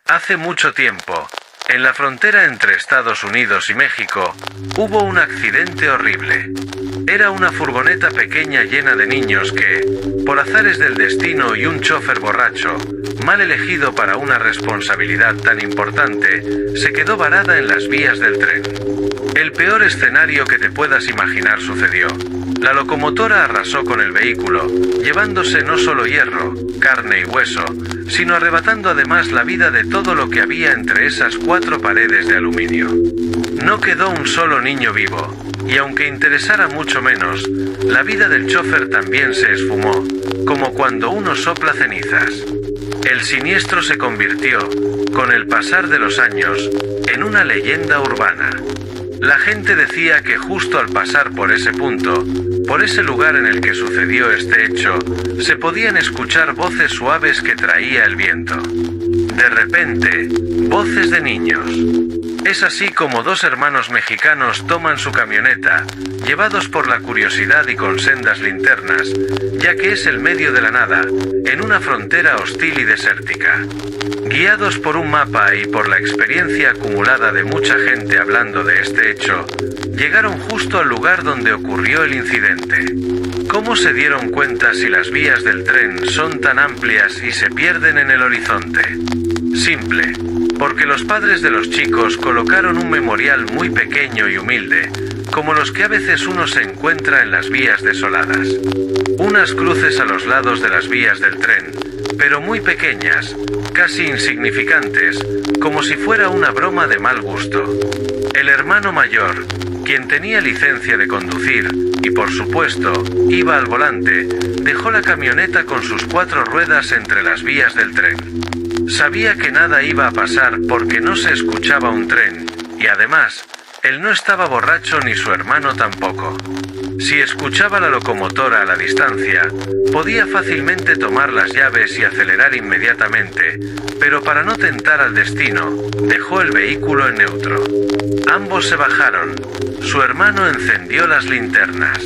Hace mucho tiempo, en la frontera entre Estados Unidos y México, hubo un accidente horrible. Era una furgoneta pequeña llena de niños que, por azares del destino y un chofer borracho, mal elegido para una responsabilidad tan importante, se quedó varada en las vías del tren. El peor escenario que te puedas imaginar sucedió. La locomotora arrasó con el vehículo, llevándose no solo hierro, carne y hueso, sino arrebatando además la vida de todo lo que había entre esas 4 paredes de aluminio. No quedó un solo niño vivo, y aunque interesara mucho menos, la vida del chofer también se esfumó, como cuando uno sopla cenizas. El siniestro se convirtió, con el pasar de los años, en una leyenda urbana. La gente decía que justo al pasar por ese punto, por ese lugar en el que sucedió este hecho, se podían escuchar voces suaves que traía el viento. De repente, voces de niños. Es así como 2 hermanos mexicanos toman su camioneta, llevados por la curiosidad y con sendas linternas, ya que es el medio de la nada, en una frontera hostil y desértica. Guiados por un mapa y por la experiencia acumulada de mucha gente hablando de este hecho, llegaron justo al lugar donde ocurrió el incidente. ¿Cómo se dieron cuenta si las vías del tren son tan amplias y se pierden en el horizonte? Simple, porque los padres de los chicos colocaron un memorial muy pequeño y humilde, como los que a veces uno se encuentra en las vías desoladas. Unas cruces a los lados de las vías del tren, pero muy pequeñas, casi insignificantes, como si fuera una broma de mal gusto. El hermano mayor, quien tenía licencia de conducir, y por supuesto, iba al volante, dejó la camioneta con sus 4 ruedas entre las vías del tren. Sabía que nada iba a pasar porque no se escuchaba un tren, y además, él no estaba borracho ni su hermano tampoco. Si escuchaba la locomotora a la distancia, podía fácilmente tomar las llaves y acelerar inmediatamente, pero para no tentar al destino, dejó el vehículo en neutro. Ambos se bajaron. Su hermano encendió las linternas.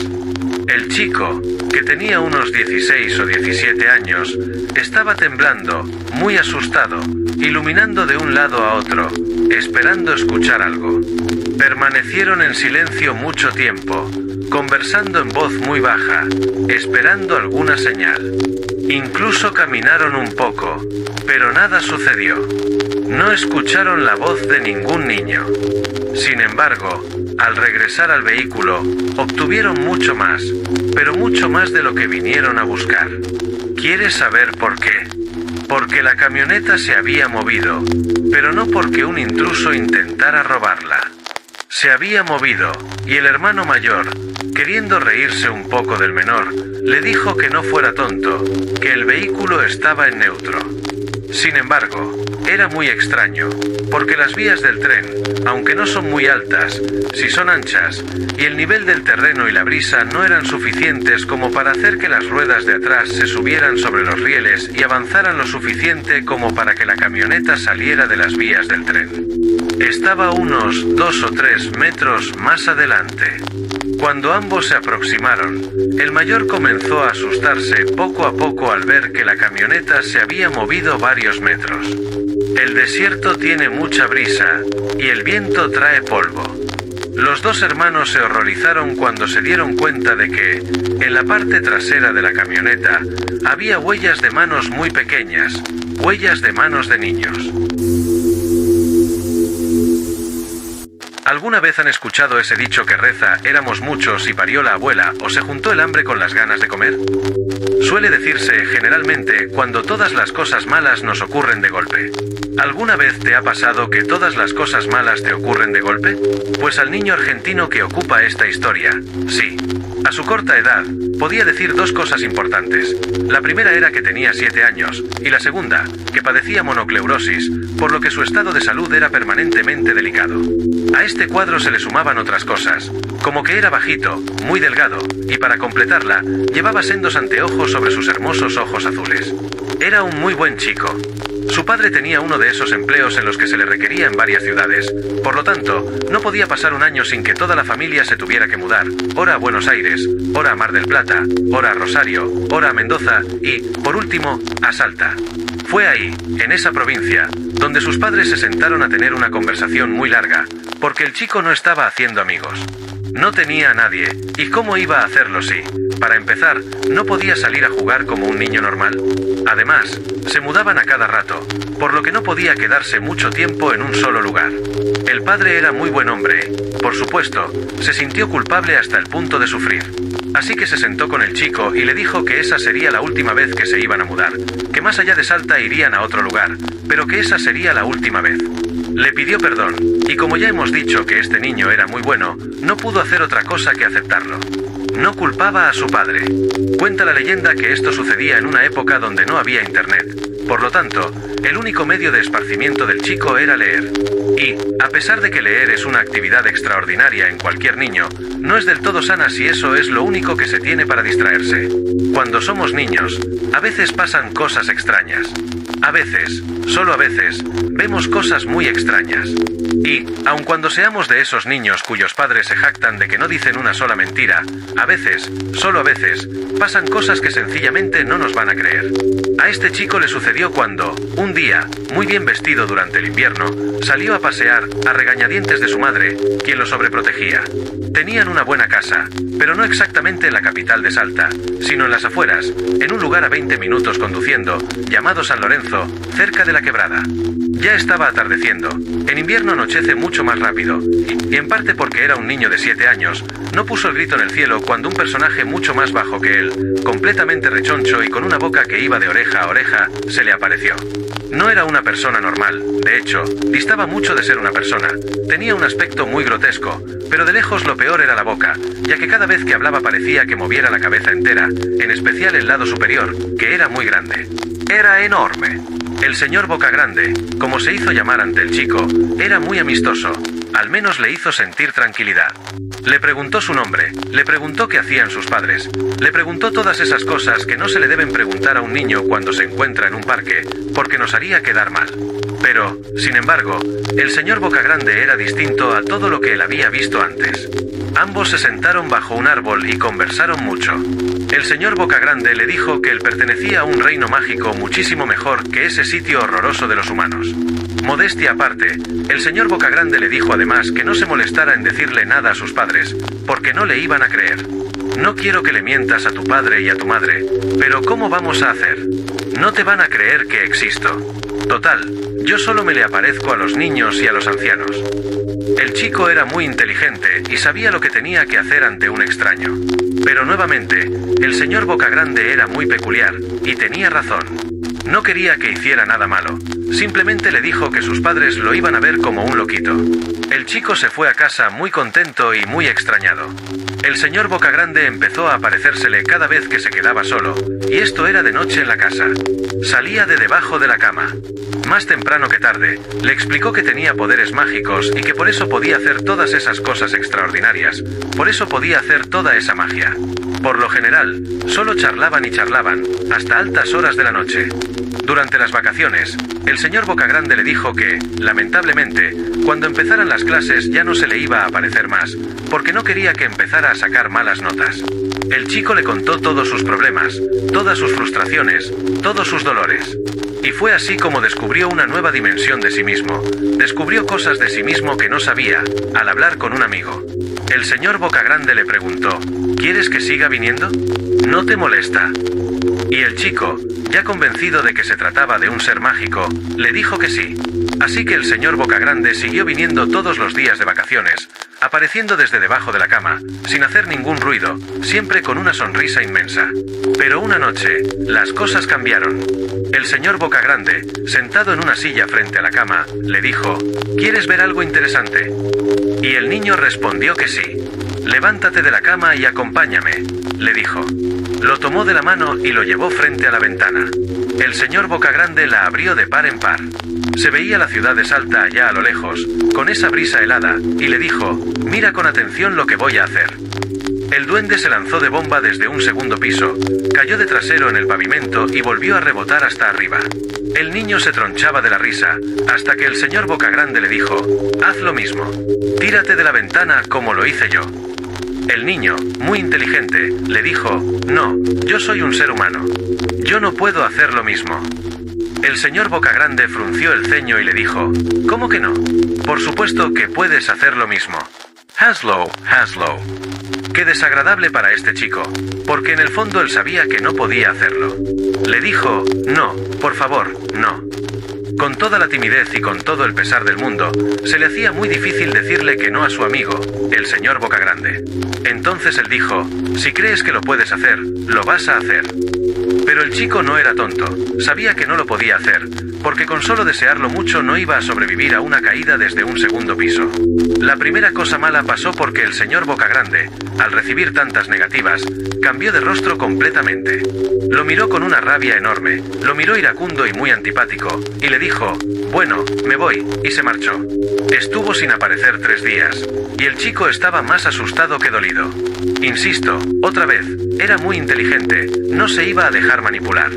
El chico, que tenía unos 16 o 17 años, estaba temblando, muy asustado, iluminando de un lado a otro, esperando escuchar algo. Permanecieron en silencio mucho tiempo, conversando en voz muy baja, esperando alguna señal. Incluso caminaron un poco, pero nada sucedió. No escucharon la voz de ningún niño. Sin embargo, al regresar al vehículo, obtuvieron mucho más, pero mucho más de lo que vinieron a buscar. ¿Quieres saber por qué? Porque la camioneta se había movido, pero no porque un intruso intentara robarla. Se había movido, y el hermano mayor, queriendo reírse un poco del menor, le dijo que no fuera tonto, que el vehículo estaba en neutro. Sin embargo, era muy extraño, porque las vías del tren, aunque no son muy altas, sí son anchas, y el nivel del terreno y la brisa no eran suficientes como para hacer que las ruedas de atrás se subieran sobre los rieles y avanzaran lo suficiente como para que la camioneta saliera de las vías del tren. Estaba unos 2 o 3 metros más adelante. Cuando ambos se aproximaron, el mayor comenzó a asustarse poco a poco al ver que la camioneta se había movido varios metros. El desierto tiene mucha brisa, y el viento trae polvo. Los 2 hermanos se horrorizaron cuando se dieron cuenta de que, en la parte trasera de la camioneta, había huellas de manos muy pequeñas, huellas de manos de niños. ¿Alguna vez han escuchado ese dicho que reza, éramos muchos y parió la abuela, o se juntó el hambre con las ganas de comer? Suele decirse, generalmente, cuando todas las cosas malas nos ocurren de golpe. ¿Alguna vez te ha pasado que todas las cosas malas te ocurren de golpe? Pues al niño argentino que ocupa esta historia, sí. A su corta edad, podía decir 2 cosas importantes. La primera era que tenía 7 años, y la segunda, que padecía monocleurosis, por lo que su estado de salud era permanentemente delicado. A este cuadro se le sumaban otras cosas, como que era bajito, muy delgado, y para completarla, llevaba sendos anteojos sobre sus hermosos ojos azules. Era un muy buen chico. Su padre tenía uno de esos empleos en los que se le requería en varias ciudades, por lo tanto, no podía pasar un año sin que toda la familia se tuviera que mudar, ora a Buenos Aires, ora a Mar del Plata, ora a Rosario, ora a Mendoza y, por último, a Salta. Fue ahí, en esa provincia, donde sus padres se sentaron a tener una conversación muy larga, porque el chico no estaba haciendo amigos. No tenía a nadie, ¿y cómo iba a hacerlo si, para empezar, no podía salir a jugar como un niño normal? Además, se mudaban a cada rato, por lo que no podía quedarse mucho tiempo en un solo lugar. El padre era muy buen hombre, por supuesto, se sintió culpable hasta el punto de sufrir. Así que se sentó con el chico y le dijo que esa sería la última vez que se iban a mudar, que más allá de Salta irían a otro lugar, pero que esa sería la última vez. Le pidió perdón, y como ya hemos dicho que este niño era muy bueno, no pudo hacer otra cosa que aceptarlo. No culpaba a su padre. Cuenta la leyenda que esto sucedía en una época donde no había internet. Por lo tanto, el único medio de esparcimiento del chico era leer. Y, a pesar de que leer es una actividad extraordinaria en cualquier niño, no es del todo sana si eso es lo único que se tiene para distraerse. Cuando somos niños, a veces pasan cosas extrañas. A veces, solo a veces, vemos cosas muy extrañas. Y, aun cuando seamos de esos niños cuyos padres se jactan de que no dicen una sola mentira, a veces, solo a veces, pasan cosas que sencillamente no nos van a creer. A este chico le sucedió cuando, un día, muy bien vestido durante el invierno, salió a pasear, a regañadientes de su madre, quien lo sobreprotegía. Tenían una buena casa, pero no exactamente en la capital de Salta, sino en las afueras, en un lugar a 20 minutos conduciendo, llamado San Lorenzo, cerca de la quebrada. Ya estaba atardeciendo. En invierno anochece mucho más rápido, y en parte porque era un niño de 7 años, no puso el grito en el cielo cuando un personaje mucho más bajo que él, completamente rechoncho y con una boca que iba de oreja a oreja, se le apareció. No era una persona normal, de hecho, distaba mucho de ser una persona. Tenía un aspecto muy grotesco, pero de lejos lo peor era la boca, ya que cada vez que hablaba parecía que moviera la cabeza entera, en especial el lado superior, que era muy grande. Era enorme. El señor Boca Grande, como se hizo llamar ante el chico, era muy amistoso, al menos le hizo sentir tranquilidad. Le preguntó su nombre, le preguntó qué hacían sus padres, le preguntó todas esas cosas que no se le deben preguntar a un niño cuando se encuentra en un parque, porque nos haría quedar mal. Pero, sin embargo, el señor Boca Grande era distinto a todo lo que él había visto antes. Ambos se sentaron bajo un árbol y conversaron mucho. El señor Boca Grande le dijo que él pertenecía a un reino mágico muchísimo mejor que ese sitio horroroso de los humanos. Modestia aparte, el señor Boca Grande le dijo además que no se molestara en decirle nada a sus padres, porque no le iban a creer. No quiero que le mientas a tu padre y a tu madre, pero ¿cómo vamos a hacer? No te van a creer que existo. Total, yo solo me le aparezco a los niños y a los ancianos. El chico era muy inteligente y sabía lo que tenía que hacer ante un extraño. Pero nuevamente, el señor Boca Grande era muy peculiar, y tenía razón. No quería que hiciera nada malo. Simplemente le dijo que sus padres lo iban a ver como un loquito. El chico se fue a casa muy contento y muy extrañado. El señor Boca Grande empezó a aparecérsele cada vez que se quedaba solo, y esto era de noche en la casa. Salía de debajo de la cama. Más temprano que tarde, le explicó que tenía poderes mágicos y que por eso podía hacer todas esas cosas extraordinarias, por eso podía hacer toda esa magia. Por lo general, solo charlaban y charlaban, hasta altas horas de la noche. Durante las vacaciones, el señor Boca Grande le dijo que, lamentablemente, cuando empezaran las clases ya no se le iba a aparecer más, porque no quería que empezara a sacar malas notas. El chico le contó todos sus problemas, todas sus frustraciones, todos sus dolores. Y fue así como descubrió una nueva dimensión de sí mismo, descubrió cosas de sí mismo que no sabía, al hablar con un amigo. El señor Boca Grande le preguntó, ¿quieres que siga viniendo? ¿No te molesta? Y el chico, ya convencido de que se trataba de un ser mágico, le dijo que sí. Así que el señor Boca Grande siguió viniendo todos los días de vacaciones, apareciendo desde debajo de la cama, sin hacer ningún ruido, siempre con una sonrisa inmensa. Pero una noche, las cosas cambiaron. El señor Boca Grande, sentado en una silla frente a la cama, le dijo, ¿quieres ver algo interesante? Y el niño respondió que sí. Levántate de la cama y acompáñame, le dijo. Lo tomó de la mano y lo llevó frente a la ventana. El señor Boca Grande la abrió de par en par. Se veía la ciudad de Salta allá a lo lejos, con esa brisa helada, y le dijo, mira con atención lo que voy a hacer. El duende se lanzó de bomba desde un segundo piso, cayó de trasero en el pavimento y volvió a rebotar hasta arriba. El niño se tronchaba de la risa, hasta que el señor Boca Grande le dijo, haz lo mismo. Tírate de la ventana como lo hice yo. El niño, muy inteligente, le dijo, no, yo soy un ser humano. Yo no puedo hacer lo mismo. El señor Bocagrande frunció el ceño y le dijo, ¿cómo que no? Por supuesto que puedes hacer lo mismo. Hazlo. Qué desagradable para este chico, porque en el fondo él sabía que no podía hacerlo. Le dijo, no, por favor, no. Con toda la timidez y con todo el pesar del mundo, se le hacía muy difícil decirle que no a su amigo, el señor Bocagrande. Entonces él dijo, si crees que lo puedes hacer, lo vas a hacer. Pero el chico no era tonto, sabía que no lo podía hacer, porque con solo desearlo mucho no iba a sobrevivir a una caída desde un segundo piso. La primera cosa mala pasó porque el señor Bocagrande, al recibir tantas negativas, cambió de rostro completamente. Lo miró con una rabia enorme, lo miró iracundo y muy antipático, y le dijo, bueno, me voy, y se marchó. Estuvo sin aparecer 3 días, y el chico estaba más asustado que dolido. Insisto, otra vez, era muy inteligente, no se iba a dejar manipular.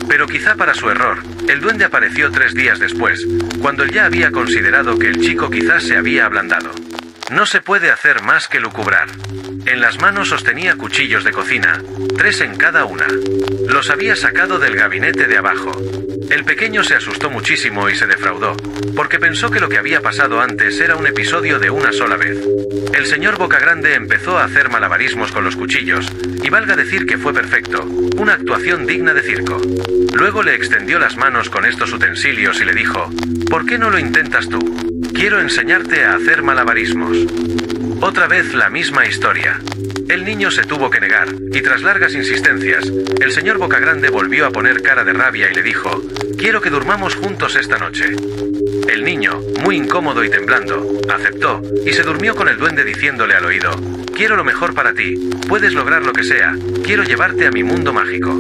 Pero quizá para su error, el duende apareció 3 días después, cuando él ya había considerado que el chico quizás se había ablandado. No se puede hacer más que lucubrar. En las manos sostenía cuchillos de cocina, 3 en cada una. Los había sacado del gabinete de abajo. El pequeño se asustó muchísimo y se defraudó, porque pensó que lo que había pasado antes era un episodio de una sola vez. El señor Bocagrande empezó a hacer malabarismos con los cuchillos, y valga decir que fue perfecto, una actuación digna de circo. Luego le extendió las manos con estos utensilios y le dijo, ¿por qué no lo intentas tú? Quiero enseñarte a hacer malabarismos. Otra vez la misma historia. El niño se tuvo que negar, y tras largas insistencias, el señor Bocagrande volvió a poner cara de rabia y le dijo, quiero que durmamos juntos esta noche. El niño, muy incómodo y temblando, aceptó, y se durmió con el duende diciéndole al oído, quiero lo mejor para ti, puedes lograr lo que sea, quiero llevarte a mi mundo mágico.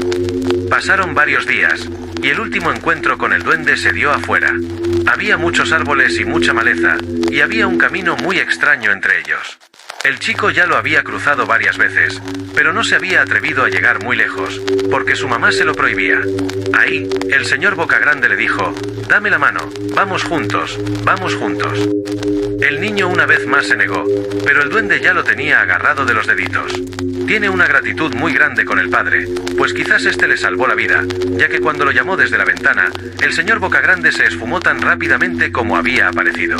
Pasaron varios días, y el último encuentro con el duende se dio afuera. Había muchos árboles y mucha maleza, y había un camino muy extraño entre ellos. El chico ya lo había cruzado varias veces, pero no se había atrevido a llegar muy lejos, porque su mamá se lo prohibía. Ahí, el señor Bocagrande le dijo, dame la mano, vamos juntos, vamos juntos. El niño una vez más se negó, pero el duende ya lo tenía agarrado de los deditos. Tiene una gratitud muy grande con el padre, pues quizás este le salvó la vida, ya que cuando lo llamó desde la ventana, el señor Bocagrande se esfumó tan rápidamente como había aparecido.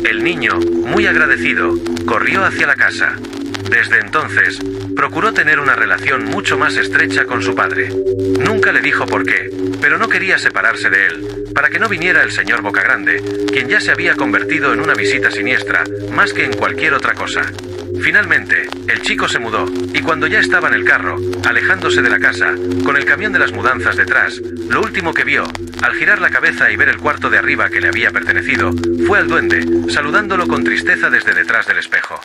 El niño, muy agradecido, corrió hacia la casa. Desde entonces, procuró tener una relación mucho más estrecha con su padre. Nunca le dijo por qué, pero no quería separarse de él, para que no viniera el señor Bocagrande, quien ya se había convertido en una visita siniestra, más que en cualquier otra cosa. Finalmente, el chico se mudó, y cuando ya estaba en el carro, alejándose de la casa, con el camión de las mudanzas detrás, lo último que vio, al girar la cabeza y ver el cuarto de arriba que le había pertenecido, fue al duende, saludándolo con tristeza desde detrás del espejo.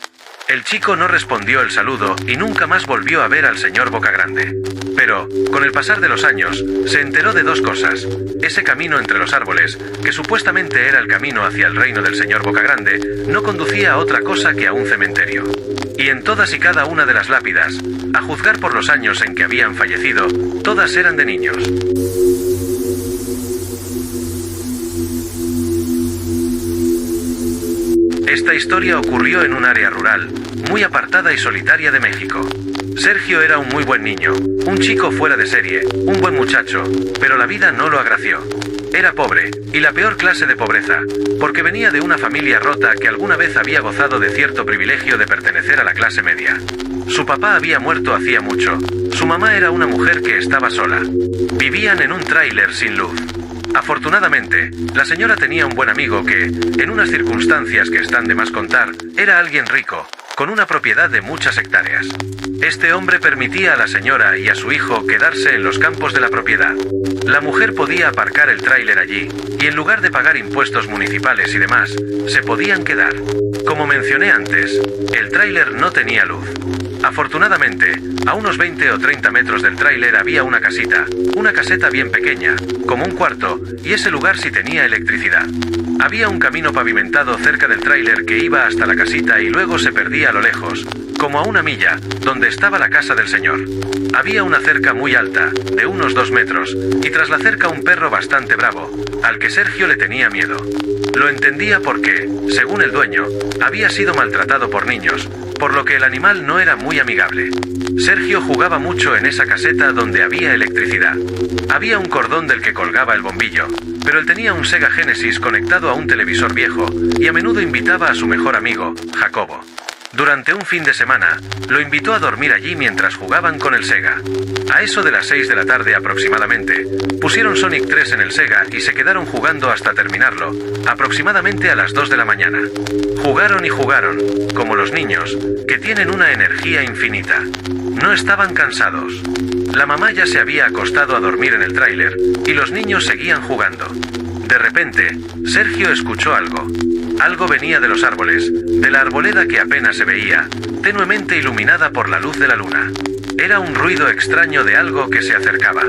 El chico no respondió el saludo y nunca más volvió a ver al señor Bocagrande. Pero, con el pasar de los años, se enteró de 2 cosas. Ese camino entre los árboles, que supuestamente era el camino hacia el reino del señor Bocagrande, no conducía a otra cosa que a un cementerio. Y en todas y cada una de las lápidas, a juzgar por los años en que habían fallecido, todas eran de niños. Esta historia ocurrió en un área rural, muy apartada y solitaria de México. Sergio era un muy buen niño, un chico fuera de serie, un buen muchacho, pero la vida no lo agració. Era pobre, y la peor clase de pobreza, porque venía de una familia rota que alguna vez había gozado de cierto privilegio de pertenecer a la clase media. Su papá había muerto hacía mucho, su mamá era una mujer que estaba sola. Vivían en un tráiler sin luz. Afortunadamente, la señora tenía un buen amigo que, en unas circunstancias que están de más contar, era alguien rico, con una propiedad de muchas hectáreas. Este hombre permitía a la señora y a su hijo quedarse en los campos de la propiedad. La mujer podía aparcar el tráiler allí, y en lugar de pagar impuestos municipales y demás, se podían quedar. Como mencioné antes, el tráiler no tenía luz. Afortunadamente, a unos 20 o 30 metros del tráiler había una casita, una caseta bien pequeña, como un cuarto, y ese lugar sí tenía electricidad. Había un camino pavimentado cerca del tráiler que iba hasta la casita y luego se perdía a lo lejos, como a una milla, donde estaba la casa del señor. Había una cerca muy alta, de unos 2 metros, y tras la cerca un perro bastante bravo, al que Sergio le tenía miedo. Lo entendía porque, según el dueño, había sido maltratado por niños, por lo que el animal no era muy amigable. Sergio jugaba mucho en esa caseta donde había electricidad. Había un cordón del que colgaba el bombillo, pero él tenía un Sega Genesis conectado a un televisor viejo y a menudo invitaba a su mejor amigo, Jacobo. Durante un fin de semana, lo invitó a dormir allí mientras jugaban con el Sega. A eso de las 6 de la tarde aproximadamente, pusieron Sonic 3 en el Sega y se quedaron jugando hasta terminarlo, aproximadamente a las 2 de la mañana. Jugaron y jugaron, como los niños, que tienen una energía infinita. No estaban cansados. La mamá ya se había acostado a dormir en el tráiler, y los niños seguían jugando. De repente, Sergio escuchó algo. Algo venía de los árboles, de la arboleda que apenas se veía, tenuemente iluminada por la luz de la luna. Era un ruido extraño de algo que se acercaba.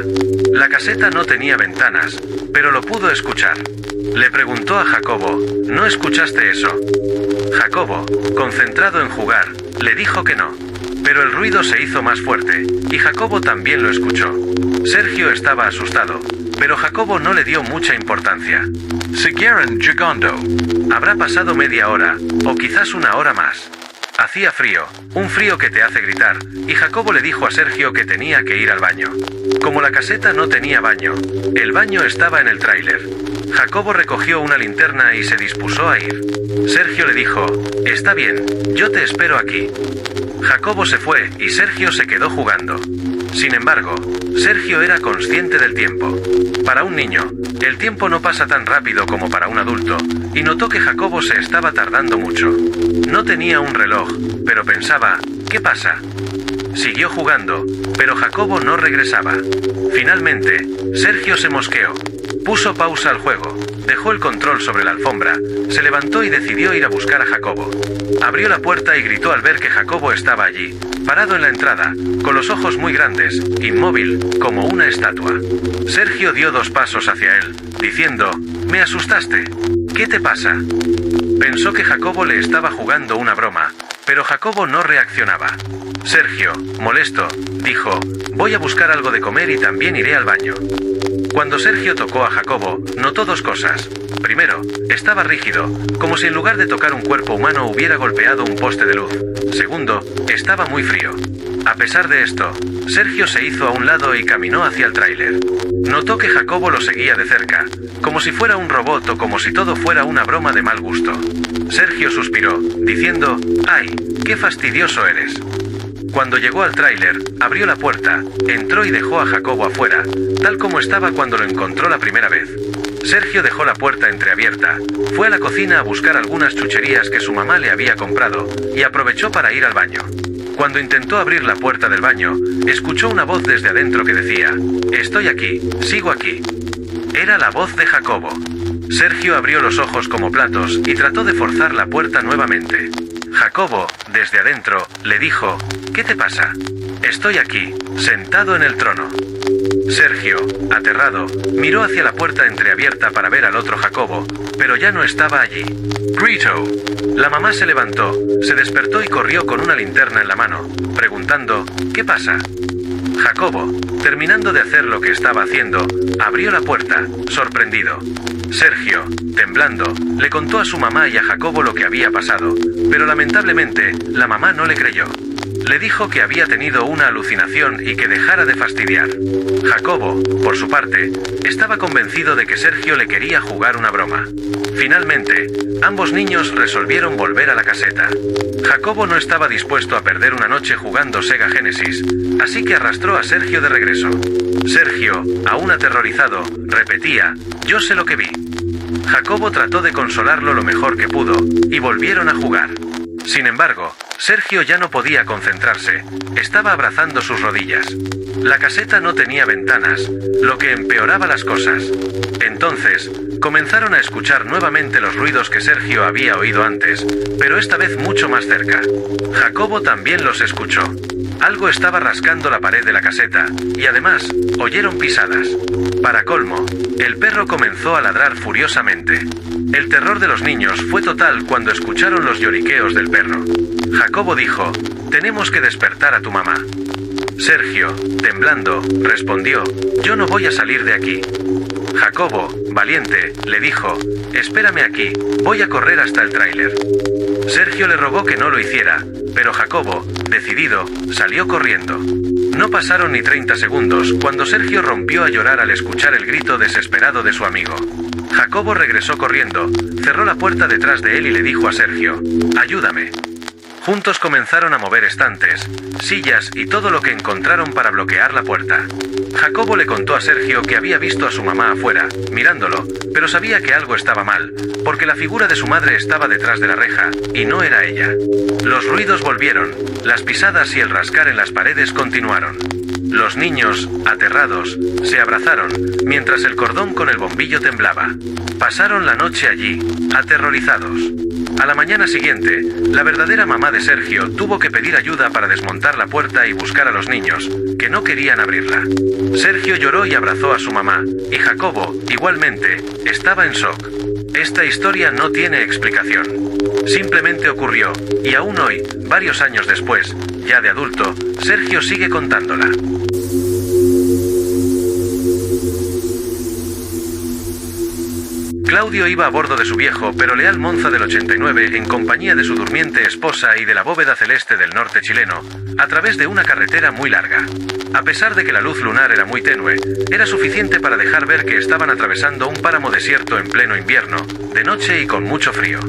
La caseta no tenía ventanas, pero lo pudo escuchar. Le preguntó a Jacobo, ¿no escuchaste eso? Jacobo, concentrado en jugar, le dijo que no. Pero el ruido se hizo más fuerte, y Jacobo también lo escuchó. Sergio estaba asustado, pero Jacobo no le dio mucha importancia. Siguieron jugando. Habrá pasado media hora, o quizás una hora más. Hacía frío, un frío que te hace gritar, y Jacobo le dijo a Sergio que tenía que ir al baño. Como la caseta no tenía baño, el baño estaba en el tráiler. Jacobo recogió una linterna y se dispuso a ir. Sergio le dijo, «Está bien, yo te espero aquí». Jacobo se fue y Sergio se quedó jugando. Sin embargo, Sergio era consciente del tiempo. Para un niño, el tiempo no pasa tan rápido como para un adulto, y notó que Jacobo se estaba tardando mucho. No tenía un reloj, pero pensaba, ¿qué pasa? Siguió jugando, pero Jacobo no regresaba. Finalmente, Sergio se mosqueó. Puso pausa al juego, dejó el control sobre la alfombra, se levantó y decidió ir a buscar a Jacobo. Abrió la puerta y gritó al ver que Jacobo estaba allí, parado en la entrada, con los ojos muy grandes, inmóvil, como una estatua. Sergio dio 2 pasos hacia él, diciendo, «Me asustaste. ¿Qué te pasa?» Pensó que Jacobo le estaba jugando una broma, pero Jacobo no reaccionaba. Sergio, molesto, dijo, «Voy a buscar algo de comer y también iré al baño». Cuando Sergio tocó a Jacobo, notó 2 cosas. Primero, estaba rígido, como si en lugar de tocar un cuerpo humano hubiera golpeado un poste de luz. Segundo, estaba muy frío. A pesar de esto, Sergio se hizo a un lado y caminó hacia el tráiler. Notó que Jacobo lo seguía de cerca, como si fuera un robot o como si todo fuera una broma de mal gusto. Sergio suspiró, diciendo, «¡Ay, qué fastidioso eres!». Cuando llegó al tráiler, abrió la puerta, entró y dejó a Jacobo afuera, tal como estaba cuando lo encontró la primera vez. Sergio dejó la puerta entreabierta, fue a la cocina a buscar algunas chucherías que su mamá le había comprado, y aprovechó para ir al baño. Cuando intentó abrir la puerta del baño, escuchó una voz desde adentro que decía, «Estoy aquí, sigo aquí». Era la voz de Jacobo. Sergio abrió los ojos como platos y trató de forzar la puerta nuevamente. Jacobo, desde adentro, le dijo, «¿Qué te pasa?» «Estoy aquí, sentado en el trono». Sergio, aterrado, miró hacia la puerta entreabierta para ver al otro Jacobo, pero ya no estaba allí. «Grito». La mamá se levantó, se despertó y corrió con una linterna en la mano, preguntando, «¿Qué pasa?». Jacobo, terminando de hacer lo que estaba haciendo, abrió la puerta, sorprendido. Sergio, temblando, le contó a su mamá y a Jacobo lo que había pasado, pero lamentablemente, la mamá no le creyó. Le dijo que había tenido una alucinación y que dejara de fastidiar. Jacobo, por su parte, estaba convencido de que Sergio le quería jugar una broma. Finalmente, ambos niños resolvieron volver a la caseta. Jacobo no estaba dispuesto a perder una noche jugando Sega Genesis, así que arrastró a Sergio de regreso. Sergio, aún aterrorizado, repetía, «Yo sé lo que vi». Jacobo trató de consolarlo lo mejor que pudo, y volvieron a jugar. Sin embargo, Sergio ya no podía concentrarse, estaba abrazando sus rodillas. La caseta no tenía ventanas, lo que empeoraba las cosas. Entonces, comenzaron a escuchar nuevamente los ruidos que Sergio había oído antes, pero esta vez mucho más cerca. Jacobo también los escuchó. Algo estaba rascando la pared de la caseta, y además, oyeron pisadas. Para colmo, el perro comenzó a ladrar furiosamente. El terror de los niños fue total cuando escucharon los lloriqueos del perro. Jacobo dijo, «Tenemos que despertar a tu mamá». Sergio, temblando, respondió, «Yo no voy a salir de aquí». Jacobo, valiente, le dijo, espérame aquí, voy a correr hasta el tráiler. Sergio le rogó que no lo hiciera, pero Jacobo, decidido, salió corriendo. No pasaron ni 30 segundos cuando Sergio rompió a llorar al escuchar el grito desesperado de su amigo. Jacobo regresó corriendo, cerró la puerta detrás de él y le dijo a Sergio, ayúdame. Juntos comenzaron a mover estantes, sillas y todo lo que encontraron para bloquear la puerta. Jacobo le contó a Sergio que había visto a su mamá afuera, mirándolo, pero sabía que algo estaba mal, porque la figura de su madre estaba detrás de la reja, y no era ella. Los ruidos volvieron, las pisadas y el rascar en las paredes continuaron. Los niños, aterrados, se abrazaron, mientras el cordón con el bombillo temblaba. Pasaron la noche allí, aterrorizados. A la mañana siguiente, la verdadera mamá de Sergio tuvo que pedir ayuda para desmontar la puerta y buscar a los niños, que no querían abrirla. Sergio lloró y abrazó a su mamá, y Jacobo, igualmente, estaba en shock. Esta historia no tiene explicación. Simplemente ocurrió, y aún hoy, varios años después, ya de adulto, Sergio sigue contándola. Claudio iba a bordo de su viejo pero leal Monza del 89 en compañía de su durmiente esposa y de la bóveda celeste del norte chileno, a través de una carretera muy larga. A pesar de que la luz lunar era muy tenue, era suficiente para dejar ver que estaban atravesando un páramo desierto en pleno invierno, de noche y con mucho frío.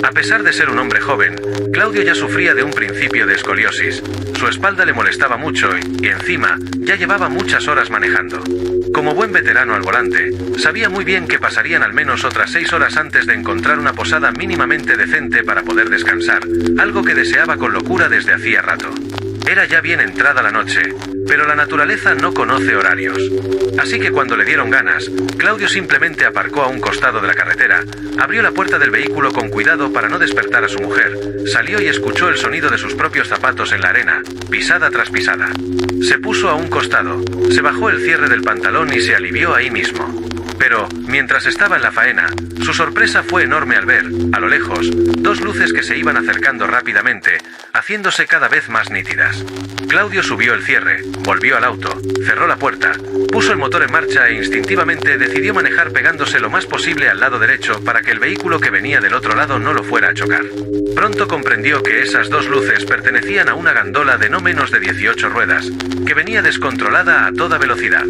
A pesar de ser un hombre joven, Claudio ya sufría de un principio de escoliosis. Su espalda le molestaba mucho y encima, ya llevaba muchas horas manejando. Como buen veterano al volante, sabía muy bien que pasarían al menos otras 6 horas antes de encontrar una posada mínimamente decente para poder descansar, algo que deseaba con locura desde hacía rato. Era ya bien entrada la noche, pero la naturaleza no conoce horarios. Así que cuando le dieron ganas, Claudio simplemente aparcó a un costado de la carretera, abrió la puerta del vehículo con cuidado para no despertar a su mujer, salió y escuchó el sonido de sus propios zapatos en la arena, pisada tras pisada. Se puso a un costado, se bajó el cierre del pantalón y se alivió ahí mismo. Pero, mientras estaba en la faena, su sorpresa fue enorme al ver, a lo lejos, 2 luces que se iban acercando rápidamente, haciéndose cada vez más nítidas. Claudio subió el cierre, volvió al auto, cerró la puerta, puso el motor en marcha e instintivamente decidió manejar pegándose lo más posible al lado derecho para que el vehículo que venía del otro lado no lo fuera a chocar. Pronto comprendió que esas 2 luces pertenecían a una gandola de no menos de 18 ruedas, que venía descontrolada a toda velocidad.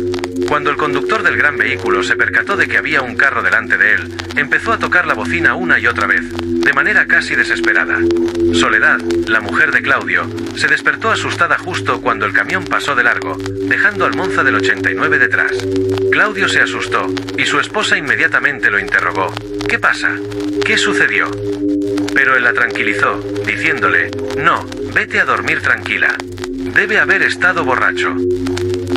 Cuando el conductor del gran vehículo se percató de que había un carro delante de él, empezó a tocar la bocina una y otra vez, de manera casi desesperada. Soledad, la mujer de Claudio, se despertó asustada justo cuando el camión pasó de largo, dejando al Monza del 89 detrás. Claudio se asustó, y su esposa inmediatamente lo interrogó. ¿Qué pasa? ¿Qué sucedió? Pero él la tranquilizó, diciéndole, no, vete a dormir tranquila. Debe haber estado borracho.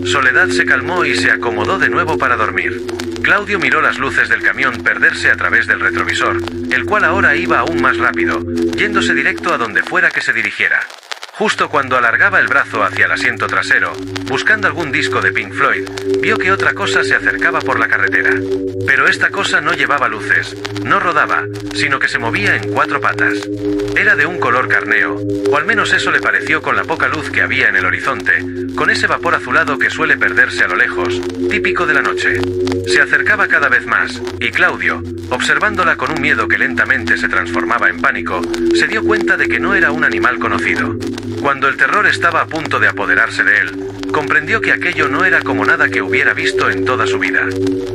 Soledad se calmó y se acomodó de nuevo para dormir. Claudio miró las luces del camión perderse a través del retrovisor, el cual ahora iba aún más rápido, yéndose directo a donde fuera que se dirigiera. Justo cuando alargaba el brazo hacia el asiento trasero, buscando algún disco de Pink Floyd, vio que otra cosa se acercaba por la carretera. Pero esta cosa no llevaba luces, no rodaba, sino que se movía en 4 patas. Era de un color carneo, o al menos eso le pareció con la poca luz que había en el horizonte, con ese vapor azulado que suele perderse a lo lejos, típico de la noche. Se acercaba cada vez más, y Claudio, observándola con un miedo que lentamente se transformaba en pánico, se dio cuenta de que no era un animal conocido. Cuando el terror estaba a punto de apoderarse de él, comprendió que aquello no era como nada que hubiera visto en toda su vida.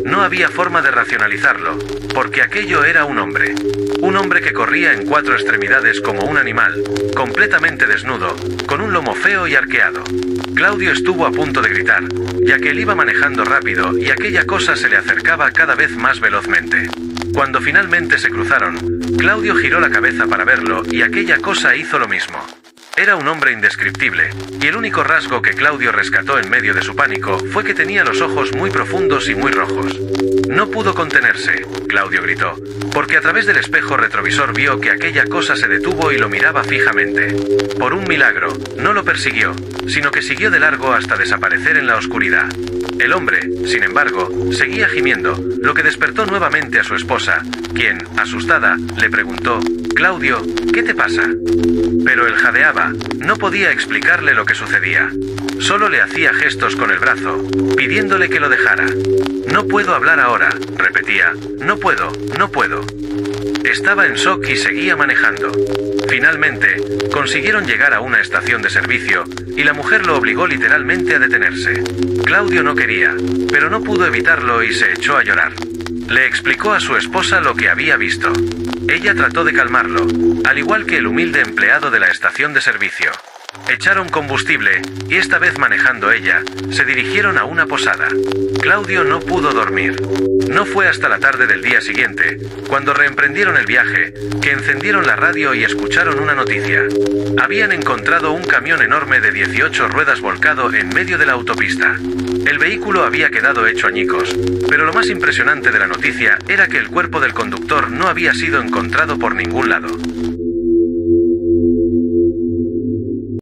No había forma de racionalizarlo, porque aquello era un hombre. Un hombre que corría en 4 extremidades como un animal, completamente desnudo, con un lomo feo y arqueado. Claudio estuvo a punto de gritar, ya que él iba manejando rápido y aquella cosa se le acercaba cada vez más velozmente. Cuando finalmente se cruzaron, Claudio giró la cabeza para verlo y aquella cosa hizo lo mismo. Era un hombre indescriptible, y el único rasgo que Claudio rescató en medio de su pánico fue que tenía los ojos muy profundos y muy rojos. No pudo contenerse, Claudio gritó, porque a través del espejo retrovisor vio que aquella cosa se detuvo y lo miraba fijamente. Por un milagro, no lo persiguió, sino que siguió de largo hasta desaparecer en la oscuridad. El hombre, sin embargo, seguía gimiendo, lo que despertó nuevamente a su esposa, quien, asustada, le preguntó, «Claudio, ¿qué te pasa?». Pero él jadeaba, no podía explicarle lo que sucedía. Solo le hacía gestos con el brazo, pidiéndole que lo dejara. No puedo hablar ahora, repetía, no puedo, no puedo. Estaba en shock y seguía manejando. Finalmente, consiguieron llegar a una estación de servicio, y la mujer lo obligó literalmente a detenerse. Claudio no quería, pero no pudo evitarlo y se echó a llorar. Le explicó a su esposa lo que había visto. Ella trató de calmarlo, al igual que el humilde empleado de la estación de servicio. Echaron combustible, y esta vez manejando ella, se dirigieron a una posada. Claudio no pudo dormir. No fue hasta la tarde del día siguiente, cuando reemprendieron el viaje, que encendieron la radio y escucharon una noticia. Habían encontrado un camión enorme de 18 ruedas volcado en medio de la autopista. El vehículo había quedado hecho añicos, pero lo más impresionante de la noticia era que el cuerpo del conductor no había sido encontrado por ningún lado.